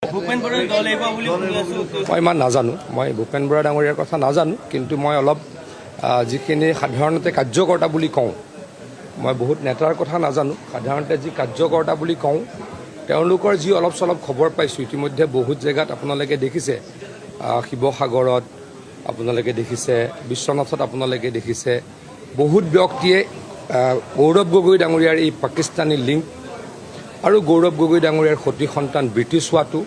ভূপেন বৰাৰ দল আহিব বুলি শুনি আছো। মই ইমান নাজানো, মই ভূপেন বৰা ডাঙৰীয়াৰ কথা নাজানো, কিন্তু মই অলপ যিখিনি সাধাৰণতে কাৰ্যকৰ্তা বুলি কওঁ, মই বহুত নেতাৰ কথা নাজানো, সাধাৰণতে যি কাৰ্যকৰ্তা বুলি কওঁ তেওঁলোকৰ যি অলপ চলপ খবৰ পাইছোঁ। ইতিমধ্যে বহুত জেগাত আপোনালোকে দেখিছে, শিৱসাগৰত আপোনালোকে দেখিছে, বিশ্বনাথত আপোনালোকে দেখিছে, বহুত ব্যক্তিয়ে গৌৰৱ গগৈ ডাঙৰীয়াৰ এই পাকিস্তানী লিংক আৰু গৌৰৱ গগৈ ডাঙৰীয়াৰ সতি সন্তান ব্ৰিটিছ হোৱাটো,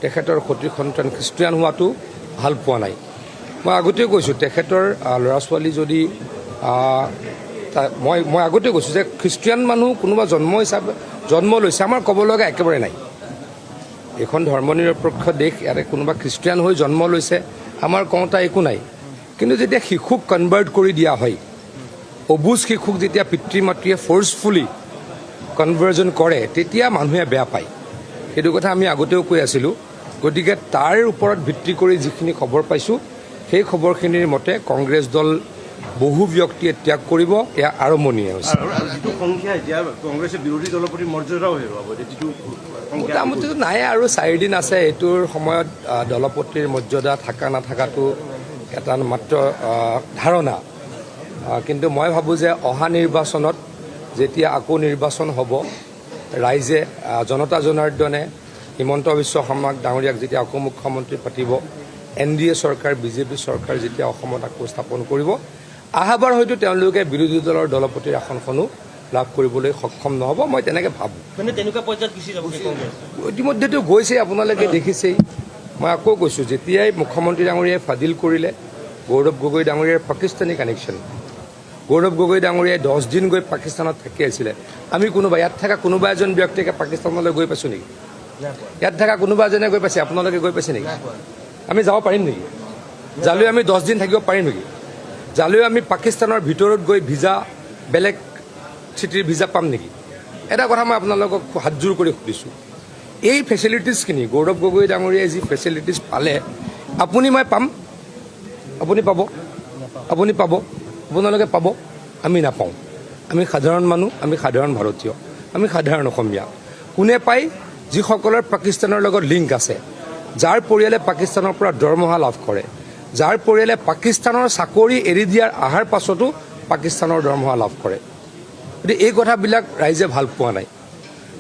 তেখেতৰ সতি সন্তান খ্ৰীষ্টিয়ান হোৱাটো ভাল পোৱা নাই। মই আগতেও কৈছোঁ, তেখেতৰ ল'ৰা ছোৱালী যদি মই আগতে কৈছোঁ যে খ্ৰীষ্টিয়ান মানুহ কোনোবা জন্ম লৈছে, আমাৰ ক'ব লগা একেবাৰে নাই। এইখন ধৰ্ম নিৰপেক্ষ দেশ, ইয়াতে কোনোবা খ্ৰীষ্টিয়ান হৈ জন্ম লৈছে, আমাৰ কওঁতা একো নাই। কিন্তু যেতিয়া শিশুক কনভাৰ্ট কৰি দিয়া হয়, অবুজ শিশুক যেতিয়া পিতৃ মাতৃয়ে ফ'ৰ্চফুলি কনভাৰ্জন কৰে, তেতিয়া মানুহে বেয়া পায়। সেইটো কথা আমি আগতেও কৈ আছিলোঁ। গতিকে তাৰ ওপৰত ভিত্তি কৰি যিখিনি খবৰ পাইছোঁ, সেই খবৰখিনিৰ মতে কংগ্ৰেছ দল বহু ব্যক্তিয়ে ত্যাগ কৰিব, এয়া আৰম্ভণিয়ে হৈছে। মোটামুটিতো নাই আৰু 4 দিন আছে। এইটোৰ সময়ত দলপতিৰ মৰ্যাদা থকা নাথাকাটো এটা মাত্ৰ ধাৰণা। কিন্তু মই ভাবোঁ যে অহা নিৰ্বাচনত যেতিয়া আকৌ নিৰ্বাচন হ'ব, ৰাইজে জনতা জনাৰ্দনে হিমন্ত বিশ্ব শৰ্মা ডাঙৰীয়াক যেতিয়া আকৌ মুখ্যমন্ত্ৰী পাতিব, NDA চৰকাৰ বিজেপি চৰকাৰ যেতিয়া অসমত আকৌ স্থাপন কৰিব, আহাবাৰ হয়তো তেওঁলোকে বিৰোধী দলৰ দলপতিৰ আসনখনো লাভ কৰিবলৈ সক্ষম নহ'ব, মই তেনেকৈ ভাবোঁ। ইতিমধ্যেতো গৈছে, আপোনালোকে দেখিছেই। মই আকৌ কৈছোঁ, যেতিয়াই মুখ্যমন্ত্ৰী ডাঙৰীয়াই ফাদিল কৰিলে গৌৰৱ গগৈ ডাঙৰীয়াৰ পাকিস্তানী কানেকশ্যন, গৌৰৱ গগৈ ডাঙৰীয়াই 10 দিন গৈ পাকিস্তানত থাকি আছিলে। আমি ইয়াত থকা কোনোবা এজন ব্যক্তিকে পাকিস্তানলৈ গৈ পাইছোঁ নেকি? ইয়াত থকা কোনোবা এজনে গৈ পাইছে? আপোনালোকে গৈ পাইছে নেকি? আমি যাব পাৰিম নেকি? যালৈ আমি 10 দিন থাকিব পাৰিম নেকি? যালৈ আমি পাকিস্তানৰ ভিতৰত গৈ ভিজা, বেলেগ চিটিৰ ভিজা পাম নেকি? এটা কথা মই আপোনালোকক হাতযোৰ কৰি সুধিছোঁ, এই ফেচিলিটিছখিনি গৌৰৱ গগৈ ডাঙৰীয়াই যি ফেচিলিটিছ পালে, মই পাম? আপুনি পাব? আপুনি পাব? আপোনালোকে পাব? আমি নাপাওঁ। আমি সাধাৰণ মানুহ, আমি সাধাৰণ ভাৰতীয়, আমি সাধাৰণ অসমীয়া। কোনে পায়? যিসকলৰ পাকিস্তানৰ লগত লিংক আছে, যাৰ পৰিয়ালে পাকিস্তানৰ পৰা দৰমহা লাভ কৰে, যাৰ পৰিয়ালে পাকিস্তানৰ চাকৰি এৰি দিয়াৰ অহাৰ পাছতো পাকিস্তানৰ দৰমহা লাভ কৰে। গতিকে এই কথাবিলাক ৰাইজে ভাল পোৱা নাই।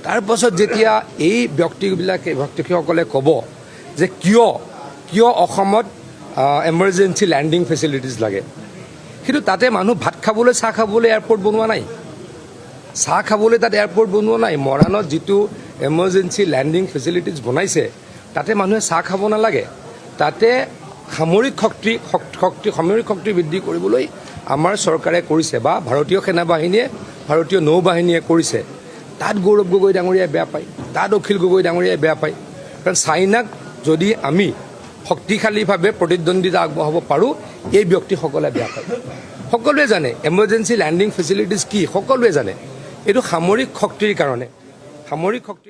তাৰপাছত যেতিয়া এই ব্যক্তিসকলে ক'ব যে কিয় অসমত এমাৰ্জেঞ্চি লেণ্ডিং ফেচিলিটিজ লাগে, কিন্তু তাতে মানুহ ভাত খাবলৈ, চাহ খাবলৈ এয়াৰপৰ্ট বনোৱা নাই। চাহ খাবলৈ তাত এয়াৰপৰ্ট বনোৱা নাই। মৰাণত যিটো এমাৰ্জেঞ্চি লেণ্ডিং ফেচিলিটিজ বনাইছে, তাতে মানুহে চাহ খাব নালাগে। তাতে সামৰিক শক্তি বৃদ্ধি কৰিবলৈ আমাৰ চৰকাৰে কৰিছে, বা ভাৰতীয় সেনাবাহিনীয়ে, ভাৰতীয় নৌ বাহিনীয়ে কৰিছে। তাত গৌৰৱ গগৈ ডাঙৰীয়াই বেয়া পায়, তাত অখিল গগৈ ডাঙৰীয়াই বেয়া পায়। কাৰণ চাইনাক যদি আমি শক্তিশালীভাৱে প্ৰতিদ্বন্দ্বিতা আগবঢ়াব পাৰোঁ, এই ব্যক্তিসকলে বেয়া পায়। সকলোৱে জানে এমাৰ্জেঞ্চি লেণ্ডিং ফেচিলিটিজ কি, সকলোৱে জানে। এইটো সামৰিক শক্তিৰ কাৰণে, সামৰিক শক্তি